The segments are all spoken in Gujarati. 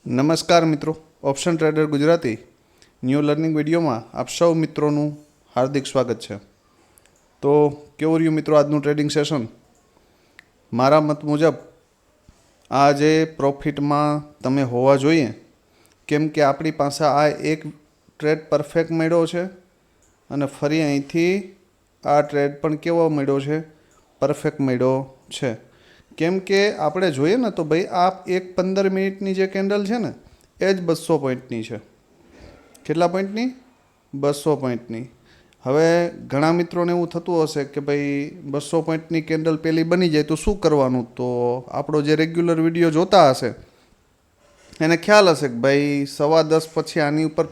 નમસ્કાર મિત્રો, option trader Gujarati new learning વિડીયોમાં આપ સૌ મિત્રોનું હાર્દિક સ્વાગત છે. તો કેવું રહ્યું મિત્રો આજનું ટ્રેડિંગ સેશન? મારા મત મુજબ આજે પ્રોફિટમાં તમે હોવા જોઈએ, કેમ કે આપણી પાસે આ એક ટ્રેડ પરફેક્ટ મળ્યો છે અને ફરી અહીંથી આ ટ્રેડ પણ કેવો મળ્યો છે? પરફેક્ટ મળ્યો છે. કેમ કે આપણે જોઈએ ને તો ભાઈ આ એક 15 મિનિટની જે કેન્ડલ છે ને એ જ 200 પોઈન્ટની છે. કેટલા પોઈન્ટની? 200 પોઈન્ટની. હવે ઘણા મિત્રોને એવું થતું હશે કે ભાઈ 200 પોઈન્ટની કેન્ડલ પેલી બની જાય તો શું કરવાનું? તો આપણો જે રેગ્યુલર વિડીયો જોતા હશે એને ખ્યાલ હશે કે ભાઈ 10:15 પછી આની ઉપર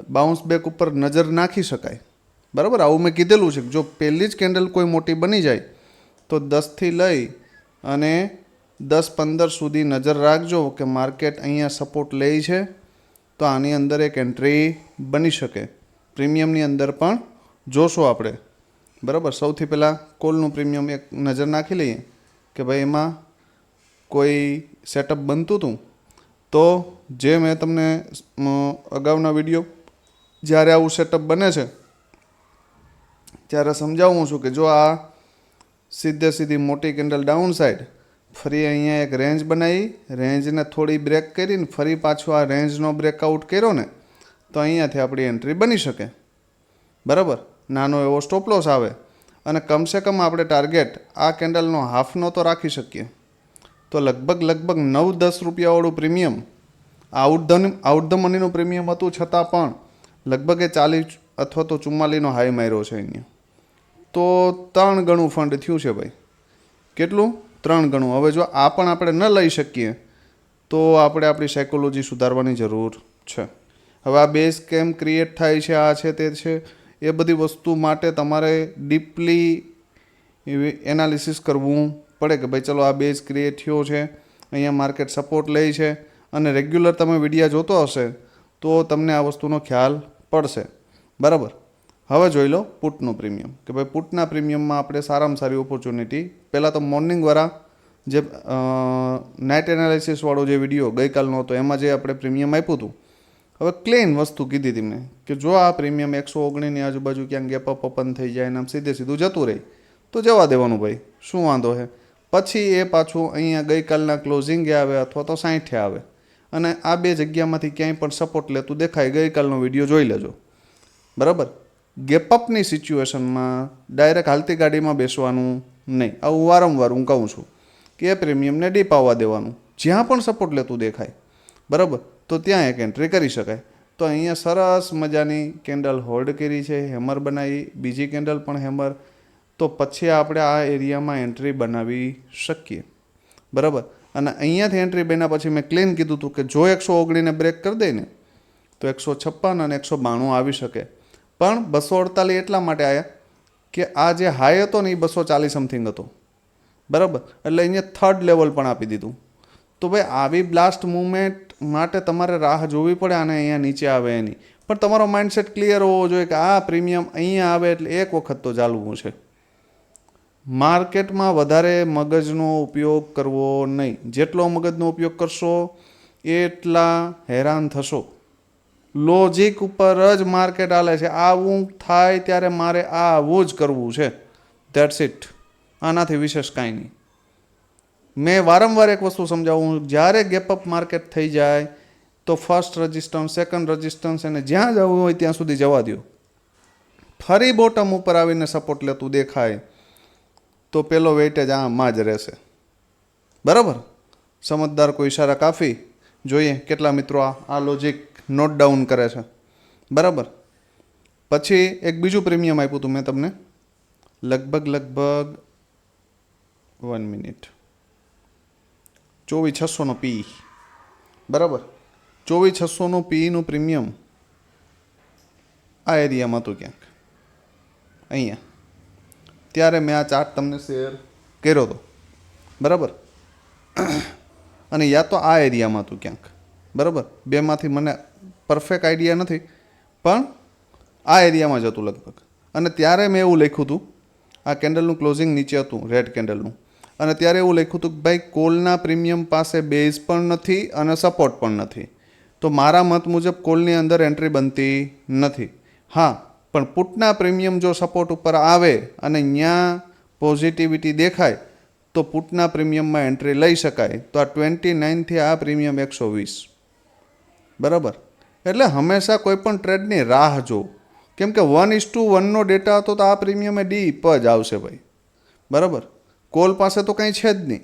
બાઉન્સ બેક ઉપર નજર નાખી શકાય. બરાબર, આવું મેં કીધેલું છે કે જો પહેલી જ કેન્ડલ કોઈ મોટી બની જાય તો 10થી લઈ અને 10-15 સુધી નજર રાખજો કે માર્કેટ અહીંયા સપોર્ટ લે છે તો આની અંદર એક એન્ટ્રી બની શકે. પ્રીમિયમની અંદર પણ જોશો આપણે. બરાબર, સૌથી પહેલાં કોલનું પ્રીમિયમ એક નજર નાખી લઈએ કે ભાઈ એમાં કોઈ સેટઅપ બનતું હતું તો જે મેં તમને અગાઉના વિડીયો જ્યારે આવું સેટઅપ બને છે ત્યારે સમજાવું છું કે જો આ સીધી મોટી કેન્ડલ ડાઉન સાઈડ ફરી અહીંયા એક રેન્જ બનાવી, રેન્જને થોડી બ્રેક કરીને ફરી પાછું આ રેન્જનો બ્રેકઆઉટ કર્યો ને તો અહીંયાથી આપણી એન્ટ્રી બની શકે. બરાબર, નાનો એવો સ્ટોપ લોસ આવે અને કમસે કમ આપણે ટાર્ગેટ આ કેન્ડલનો હાફનો તો રાખી શકીએ. તો લગભગ 9-10 રૂપિયાવાળું પ્રીમિયમ આઉટ ધ મનીનું પ્રીમિયમ હતું છતાં પણ લગભગ એ 40 અથવા તો 44નો હાઈ માર્યો છે અહીંયા. તો 3 ગણું ફંડ થયું છે ભાઈ. કેટલું? 3 ગણું. હવે જો આ પણ આપણે ન લઈ શકીએ તો આપણે આપણી સાયકોલોજી સુધારવાની જરૂર છે. હવે આ બેઝ કેમ ક્રિએટ થાય છે, આ છે તે છે, એ બધી વસ્તુ માટે તમારે ડીપલી એનાલિસિસ કરવું પડે કે ભાઈ ચલો આ બેઝ ક્રિએટ થયો છે, અહીંયા માર્કેટ સપોર્ટ લે છે અને રેગ્યુલર તમે વિડીયો જોતો હશે તો તમને આ વસ્તુનો ખ્યાલ પડશે. બરાબર, હવે જોઈ લો પુટનું પ્રીમિયમ કે ભાઈ પુટના પ્રીમિયમમાં આપણે સારામાં સારી ઓપોર્ચ્યુનિટી, પહેલાં તો મોર્નિંગવાળા જે નાઇટ એનાલિસિસવાળો જે વિડીયો ગઈકાલનો હતો એમાં જે આપણે પ્રીમિયમ આપ્યું હતું, હવે ક્લીન વસ્તુ કીધી હતી મેં કે જો આ પ્રીમિયમ 119ની આજુબાજુ ક્યાંક ગેપ અપ ઓપન થઈ જાય ને આમ સીધું જતું રહે તો જવા દેવાનું ભાઈ, શું વાંધો છે. પછી એ પાછું અહીંયા ગઈકાલના ક્લોઝિંગે આવે અથવા તો 60 આવે અને આ બે જગ્યામાંથી ક્યાંય પણ સપોર્ટ લેતું દેખાય ગઈકાલનો વિડીયો જોઈ લેજો. બરાબર, ગેપઅપની સિચ્યુએશનમાં ડાયરેક્ટ હાલતી ગાડીમાં બેસવાનું નહીં. આવું વારંવાર હું કહું છું કે એ પ્રીમિયમને ડીપ આવવા દેવાનું. જ્યાં પણ સપોર્ટ લેતું દેખાય બરાબર તો ત્યાં એક એન્ટ્રી કરી શકાય. તો અહીંયા સરસ મજાની કેન્ડલ હોલ્ડ કરી છે, હેમર બનાવી, બીજી કેન્ડલ પણ હેમર, તો પછી આપણે આ એરિયામાં એન્ટ્રી બનાવી શકીએ. બરાબર, અને અહીંયાથી એન્ટ્રી બન્યા પછી મેં ક્લીન કીધું હતું કે જો 119ને બ્રેક કરી દે ને તો 156 અને 192 આવી શકે. પણ 248 એટલા માટે આવ્યા કે આ જે હાઈ હતો ને એ 240 સમથિંગ હતો. બરાબર, એટલે અહીંયા થર્ડ લેવલ પણ આપી દીધું. તો ભાઈ આવી બ્લાસ્ટ મૂવમેન્ટ માટે તમારે રાહ જોવી પડે અને અહીંયા નીચે આવે એની. પણ તમારો માઇન્ડસેટ ક્લિયર હોવો જોઈએ કે આ પ્રીમિયમ અહીંયા આવે એટલે એક વખત તો ચાલવું છે. માર્કેટમાં વધારે મગજનો ઉપયોગ કરવો નહીં. જેટલો મગજનો ઉપયોગ કરશો એટલા હેરાન થશો. લોજિક ઉપર જ માર્કેટ હાલે છે. આવું થાય ત્યારે મારે આવું જ કરવું છે, ધેટ્સ ઇટ. આનાથી વિશેષ કાંઈ નહીં. મેં વારંવાર એક વસ્તુ સમજાવું, જ્યારે ગેપઅપ માર્કેટ થઈ જાય તો ફર્સ્ટ રજિસ્ટન્સ, સેકન્ડ રજિસ્ટન્સ એને જ્યાં જવું હોય ત્યાં સુધી જવા દો. ફરી બોટમ ઉપર આવીને સપોર્ટ લેતું દેખાય તો પેલો વેઇટેજ આમાં જ રહેશે. બરાબર, સમજદાર કોઈ ઇશારા કાફી. જોઈએ કેટલા મિત્રો આ લોજિક નોટ ડાઉન કરે છે. બરાબર, પછી એક બીજું પ્રીમિયમ આપ્યું હતું મેં તમને, લગભગ 1 મિનિટ, 24,600નો પી. બરાબર, 24,600નું પીનું પ્રીમિયમ આ એરિયામાં હતું ક્યાંક અહીંયા. ત્યારે મેં આ ચાર્ટ તમને શેર કર્યો હતો. બરાબર, અને યા તો આ એરિયામાં હતું ક્યાંક. બરાબર, બેમાંથી મને પરફેક્ટ આઈડિયા નથી પણ આ એરિયામાં જ હતું લગભગ. અને ત્યારે મેં એવું લખ્યું હતું, આ કેન્ડલનું ક્લોઝિંગ નીચે હતું રેડ કેન્ડલનું, અને ત્યારે એવું લખ્યું હતું કે ભાઈ કોલના પ્રીમિયમ પાસે બેઝ પણ નથી અને સપોર્ટ પણ નથી, તો મારા મત મુજબ કોલની અંદર એન્ટ્રી બનતી નથી. હા, પણ પુટના પ્રીમિયમ જો સપોર્ટ ઉપર આવે અને ત્યાં પોઝિટિવિટી દેખાય તો પુટના પ્રીમિયમમાં એન્ટ્રી લઈ શકાય. તો આ 29થી આ પ્રીમિયમ 120. બરાબર. એટલે હંમેશા કોઈ પણ ટ્રેડની રાહ જો, કેમ કે 1:1 ડેટા હતો તો આ પ્રીમિયમે ડીપ જ આવશે ભાઈ. બરાબર. કોલ પાસે તો કંઈ છે જ નહીં,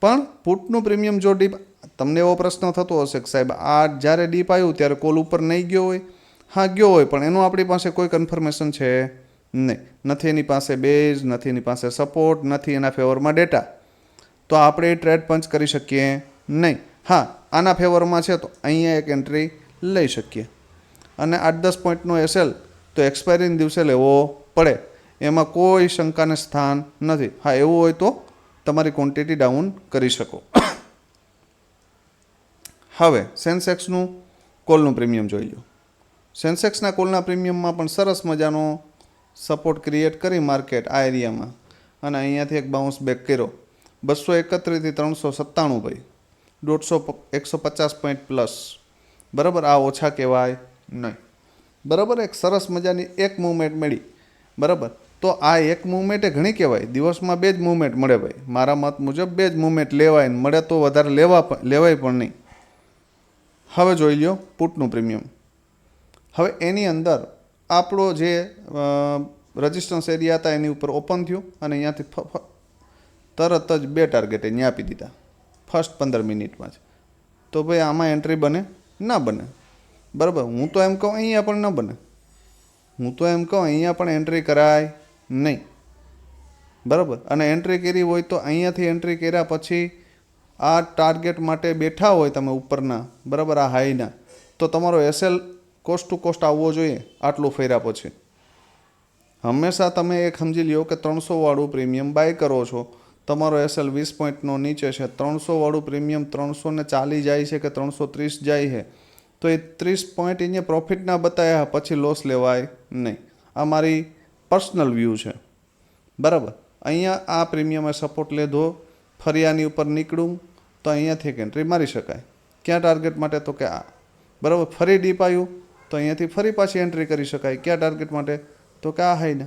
પણ પુટનું પ્રીમિયમ જો ડીપ, તમને એવો પ્રશ્ન થતો હશે કે સાહેબ આ જ્યારે ડીપ આવ્યું ત્યારે કોલ ઉપર નહીં ગયો હોય. હા ગયો હોય, પણ એનું આપણી પાસે કોઈ કન્ફર્મેશન છે નહીં. નથી એની પાસે બેઝ, નથી એની પાસે સપોર્ટ, નથી એના ફેવરમાં ડેટા, તો આપણે એ ટ્રેડ પંચ કરી શકીએ નહીં. હા, આના ફેવરમાં છે તો અહીંયા એક એન્ટ્રી લઈ શકીએ. અને 8-10 પોઈન્ટનો એસએલ તો એક્સપાયરીના દિવસે લેવો પડે, એમાં કોઈ શંકાને સ્થાન નથી. હા, એવું હોય તો તમારી ક્વોન્ટિટી ડાઉન કરી શકો. હવે સેન્સેક્સનું કોલનું પ્રીમિયમ જોઈ લો. સેન્સેક્સના કોલના પ્રીમિયમમાં પણ સરસ મજાનો સપોર્ટ ક્રિએટ કરી માર્કેટ આ એરિયામાં, અને અહીંયાથી એક બાઉન્સ બેક કર્યો 231થી 397 ભાઈ, 150 પોઈન્ટ પ્લસ. બરાબર. આ ઓછા કહેવાય નહીં. બરાબર. એક સરસ મજાની એક મૂવમેન્ટ મળી. બરાબર. તો આ એક મૂવમેન્ટ એ ઘણી કહેવાય. દિવસમાં 2 જ મૂવમેન્ટ મળે ભાઈ. મારા મત મુજબ 2 જ મૂવમેન્ટ લેવાય, મળે તો વધારે લેવાય પણ નહીં. હવે જોઈ લ્યો પુટનું પ્રીમિયમ. હવે એની અંદર આપણો જે રજિસ્ટન્સ એરિયા હતા એની ઉપર ઓપન થયું અને અહીંયાથી તરત જ 2 ટાર્ગેટ અહીંયા આપી દીધા ફર્સ્ટ 15 મિનિટમાં જ. તો ભાઈ આમાં એન્ટ્રી બને? ના બને. બરાબર. હું તો એમ કહું અહીંયા પણ ન બને. હું તો એમ કહું અહીંયા પણ એન્ટ્રી કરાય નહીં. બરાબર. અને એન્ટ્રી કરી હોય તો અહીંયાથી એન્ટ્રી કર્યા પછી આ ટાર્ગેટ માટે બેઠા હોય તમે ઉપરના, બરાબર, આ હાઈના, તો તમારો એસએલ કોસ્ટ ટુ કોસ્ટ આવવો જોઈએ આટલું ફેર્યા પછી. હંમેશા તમે એક સમજી લ્યો કે 300 પ્રીમિયમ બાય કરો છો, તમારો એસએલ 20 પોઈન્ટનો નીચે છે, 300 પ્રીમિયમ 340 જાય છે કે 330 જાય છે, તો એ 30 પોઈન્ટ અહીંયા પ્રોફિટના બતાવ્યા પછી લોસ લેવાય નહીં. આ મારી પર્સનલ વ્યૂ છે. બરાબર. અહીંયા આ પ્રીમિયમે સપોર્ટ લીધો, ફરી આની ઉપર નીકળું તો અહીંયાથી એક એન્ટ્રી મારી શકાય. ક્યાં ટાર્ગેટ માટે? તો કે આ. બરાબર. ફરી ડીપ આવ્યું તો અહીંયાથી ફરી પાછી એન્ટ્રી કરી શકાય. ક્યાં ટાર્ગેટ માટે? તો કે આ હાઈને.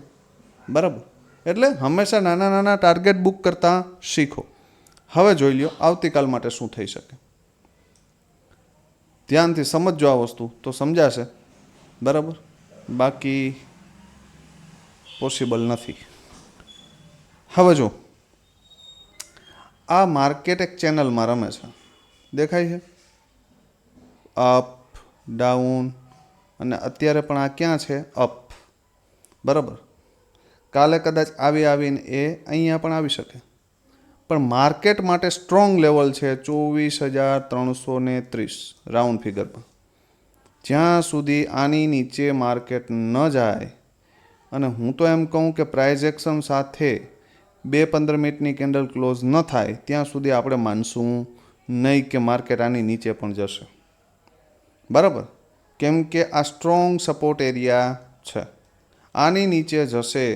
બરાબર. એટલે હંમેશા નાના નાના ટાર્ગેટ બુક કરતાં શીખો. હવે જોઈ લ્યો આવતીકાલ માટે શું થઈ શકે. ધ્યાનથી સમજજો આ વસ્તુ તો સમજાશે. બરાબર. બાકી પોસિબલ નથી. હવે જો આ માર્કેટ એક ચેનલમાં રમે છે, દેખાય છે? અપ ડાઉન, અને અત્યારે પણ આ ક્યાં છે? અપ. બરાબર. કાલે કદાચ આવીને એ અહીંયા પણ આવી શકે, પણ માર્કેટ માટે સ્ટ્રોંગ લેવલ છે 24,330 રાઉન્ડ ફિગરમાં. જ્યાં સુધી આની નીચે માર્કેટ ન જાય, અને હું તો એમ કહું કે પ્રાઇઝ એક્શન સાથે 2-15 મિનિટની કેન્ડલ ક્લોઝ ન થાય ત્યાં સુધી આપણે માનશું નહીં કે માર્કેટ આની નીચે પણ જશે. બરાબર. કેમ કે આ સ્ટ્રોંગ સપોર્ટ એરિયા છે. આની નીચે જશે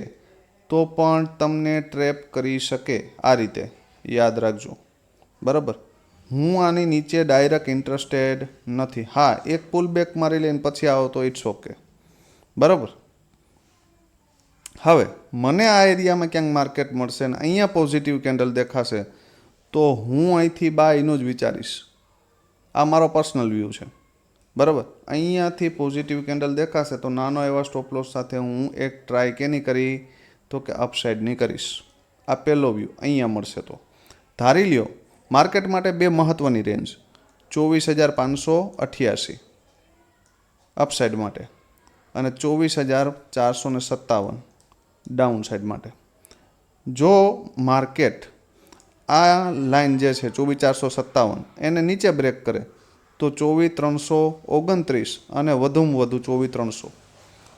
તો પણ તમને ટ્રેપ કરી શકે આ રીતે, યાદ રાખજો. બરાબર. હું આની નીચે ડાયરેક્ટ ઇન્ટરેસ્ટેડ નથી. હા, એક પુલ બેક મારી લઈને પછી આવો તો ઇટ્સ ઓકે. બરાબર. હવે મને આ એરિયામાં ક્યાંક માર્કેટ મળશે ને અહીંયા પોઝિટિવ કેન્ડલ દેખાશે તો હું અહીંથી બાયનું જ વિચારીશ. આ મારો પર્સનલ વ્યૂ છે. બરાબર. અહીંયાથી પોઝિટિવ કેન્ડલ દેખાશે તો નાનો એવા સ્ટોપ લોસ સાથે હું એક ટ્રાય કેની કરી તો કે અપસાઇડની કરીશ. આ પહેલો વ્યૂ અહીંયા મળશે. તો ધારી લ્યો માર્કેટ માટે 2 મહત્ત્વની રેન્જ 24,588 અપસાઇડ માટે અને 24,457 ડાઉન સાઇડ માટે. જો માર્કેટ આ લાઇન જે છે 24,457 એને નીચે બ્રેક કરે તો 24,329 અને વધુમાં વધુ 24,300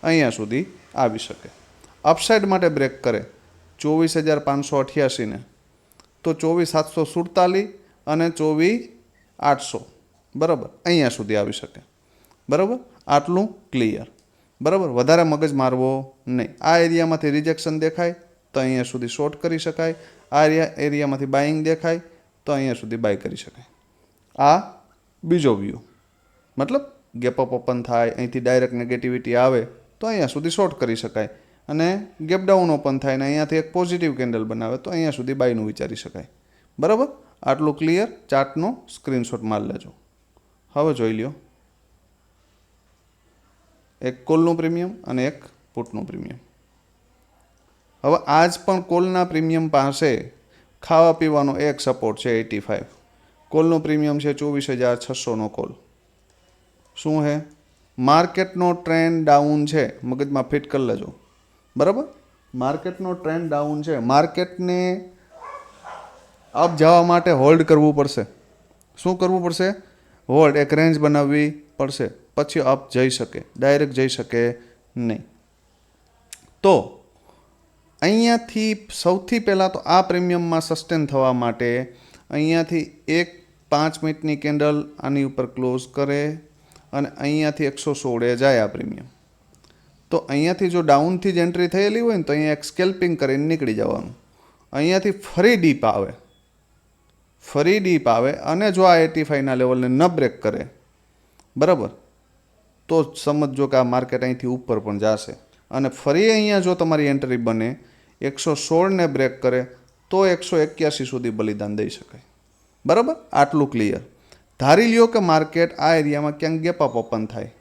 અહીંયા સુધી આવી શકે. અપસાઇડ માટે બ્રેક કરે 24,588 ને તો 24,747 અને 24,800 બરાબર અહીંયા સુધી આવી શકે. બરાબર. આટલું ક્લિયર. બરાબર. વધારે મગજ મારવો નહીં. આ એરિયામાંથી રિજેક્શન દેખાય તો અહીંયા સુધી શોર્ટ કરી શકાય. આ એરિયામાંથી બાઇંગ દેખાય તો અહીંયા સુધી બાય કરી શકાય. આ બીજો વ્યૂ, મતલબ ગેપ અપ ઓપન થાય, અહીંથી ડાયરેક્ટ નેગેટિવિટી આવે તો અહીંયા સુધી શોર્ટ કરી શકાય, અને ગેપ ડાઉન ઓપન થાય ને અહીંયાથી એક પોઝિટિવ કેન્ડલ બનાવે તો અહીંયા સુધી બાયનું વિચારી શકાય. બરાબર, આટલું ક્લિયર. ચાર્ટનો સ્ક્રીનશોટ મારી લેજો. હવે જોઈ લ્યો, એક કોલનું પ્રીમિયમ અને એક પુટનું પ્રીમિયમ. હવે આજ પણ કોલના પ્રીમિયમ પાસે ખાવા પીવાનો એક સપોર્ટ છે 85. કોલનું પ્રીમિયમ છે 24,600નો કોલ. શું છે? માર્કેટનો ટ્રેન્ડ ડાઉન છે, મગજમાં ફિટ કરી લેજો. બરાબર, માર્કેટનો ટ્રેન્ડ ડાઉન છે. માર્કેટને અપ જવા માટે હોલ્ડ કરવું પડશે. શું કરવું પડશે? હોલ્ડ, એક રેન્જ બનાવવી પડશે, પછી અપ જઈ શકે, ડાયરેક્ટ જઈ શકે નહીં. તો અહીંયાથી સૌથી પહેલાં તો આ પ્રીમિયમમાં સસ્ટેન થવા માટે અહીંયાથી એક 5 મિનિટની કેન્ડલ આની ઉપર ક્લોઝ કરે અને અહીંયાથી 116 જાય આ પ્રીમિયમ. તો અહીંયાથી જો ડાઉનથી જ એન્ટ્રી થયેલી હોય ને તો અહીંયા એક સ્કેલ્પિંગ કરીને નીકળી જવાનું. અહીંયાથી ફરી ડીપ આવે અને જો આ 85ના લેવલને ન બ્રેક કરે, બરાબર, તો સમજો કે આ માર્કેટ અહીંથી ઉપર પણ જશે. અને ફરી અહીંયા જો તમારી એન્ટ્રી બને 116ને બ્રેક કરે તો 181 સુધી બલિદાન દઈ શકાય. બરાબર, આટલું ક્લિયર. ધારી લ્યો કે માર્કેટ આ એરિયામાં ક્યાંક ગેપ અપ ઓપન થાય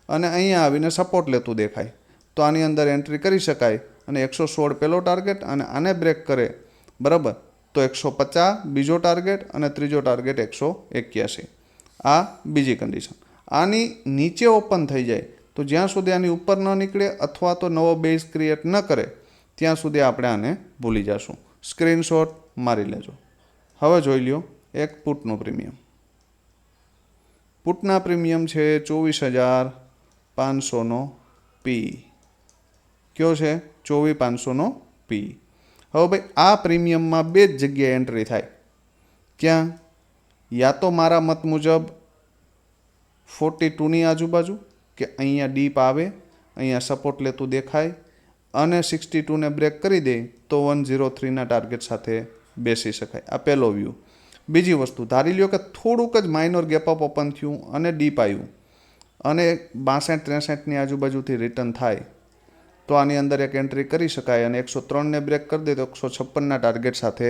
અને અહીંયા આવીને સપોર્ટ લેતું દેખાય તો આની અંદર એન્ટ્રી કરી શકાય અને 116 પહેલો ટાર્ગેટ અને આને બ્રેક કરે, બરાબર, તો 150 બીજો ટાર્ગેટ અને ત્રીજો ટાર્ગેટ 181. આ બીજી કન્ડિશન. આની નીચે ઓપન થઈ જાય તો જ્યાં સુધી આની ઉપર ન નીકળે અથવા તો નવો બેઝ ક્રિએટ ન કરે ત્યાં સુધી આપણે આને ભૂલી જશું. સ્ક્રીનશોટ મારી લેજો. હવે જોઈ લ્યો એક પુટનું પ્રીમિયમ. પુટના પ્રીમિયમ છે 24,500નો પી. કયો છે? 24,500નો પી. હવે ભાઈ આ પ્રીમિયમમાં બે જ જગ્યાએ એન્ટ્રી થાય. ક્યાં? યા તો મારા મત મુજબ 42ની આજુબાજુ, કે અહીંયા ડીપ આવે, અહીંયા સપોર્ટ લેતું દેખાય અને 62ને બ્રેક કરી દે તો 103ના ટાર્ગેટ સાથે બેસી શકાય. આ પહેલો વ્યૂ. બીજી વસ્તુ, ધારી લ્યો કે થોડુંક જ માઇનોર ગેપ અપ ઓપન થયું અને ડીપ આવ્યું અને 62-63ની આજુબાજુથી રિટર્ન થાય તો આની અંદર એક એન્ટ્રી કરી શકાય અને 103ને બ્રેક કરી દે તો 156ના ટાર્ગેટ સાથે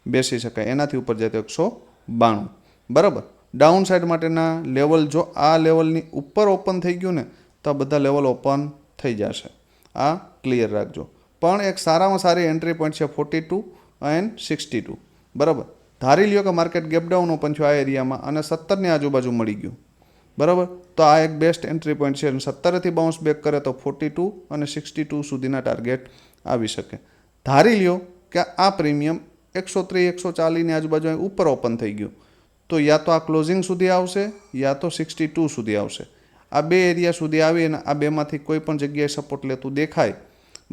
બેસી શકાય. એનાથી ઉપર જાય તો 192. બરાબર, ડાઉન સાઇડ માટેના લેવલ જો આ લેવલની ઉપર ઓપન થઈ ગયું ને તો આ બધા લેવલ ઓપન થઈ જશે. આ ક્લિયર રાખજો. પણ એક સારામાં સારી એન્ટ્રી પોઈન્ટ છે 42 એન્ડ 62. બરાબર, ધારી લ્યો કે માર્કેટ ગેપ ડાઉન ઓપન થયું આ એરિયામાં અને 17ની આજુબાજુ મળી ગયું, બરાબર, તો આ એક બેસ્ટ એન્ટ્રી પોઈન્ટ છે. 17થી બાઉન્સ બેક કરે તો 42 અને 62 સુધીના ટાર્ગેટ આવી શકે. ધારી લ્યો કે આ પ્રીમિયમ 130-140ની આજુબાજુ ઉપર ઓપન થઈ ગયું તો યા તો આ ક્લોઝિંગ સુધી આવશે યા તો 62 સુધી આવશે. આ બે એરિયા સુધી આવી અને આ બેમાંથી કોઈ પણ જગ્યાએ સપોર્ટ લેતું દેખાય,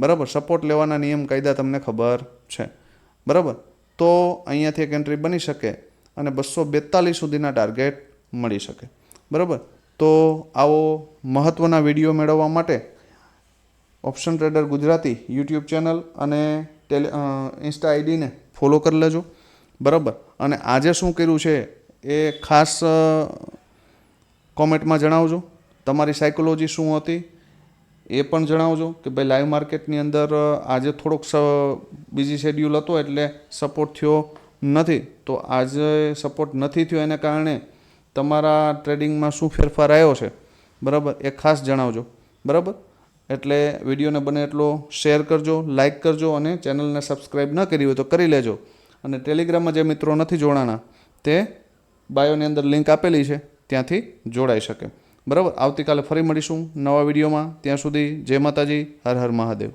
બરાબર, સપોર્ટ લેવાના નિયમ કાયદા તમને ખબર છે, બરાબર, તો અહીંયાથી એક એન્ટ્રી બની શકે અને 242 સુધીના ટાર્ગેટ મળી શકે. બરાબર, તો આવો મહત્ત્વના વિડીયો મેળવવા માટે option trader Gujarati YouTube channel અને ઇન્સ્ટા આઈડીને ફોલો કરી લેજો. બરાબર, અને આજે શું કર્યું છે એ ખાસ કોમેન્ટમાં જણાવજો. તમારી સાયકોલોજી શું હતી એ પણ જણાવજો કે ભાઈ લાઈવ માર્કેટની અંદર આજે થોડોક બીજી શેડ્યુલ હતો એટલે સપોર્ટ થયો નથી, તો આજે સપોર્ટ નથી થયો એને કારણે તમારા ટ્રેડિંગમાં શું ફેરફાર આવ્યો છે, બરાબર, એ ખાસ જણાવજો. બરાબર, એટલે વિડીયોને બને એટલો શેર કરજો, લાઇક કરજો અને ચેનલને સબસ્ક્રાઈબ ન કરી હોય તો કરી લેજો. અને ટેલિગ્રામમાં જે મિત્રો નથી જોડાણા તે બાયોની અંદર લિંક આપેલી છે, ત્યાંથી જોડાઈ શકે. બરાબર, આવતીકાલે ફરી મળીશું નવા વિડીયોમાં. ત્યાં સુધી જય માતાજી, હર હર મહાદેવ.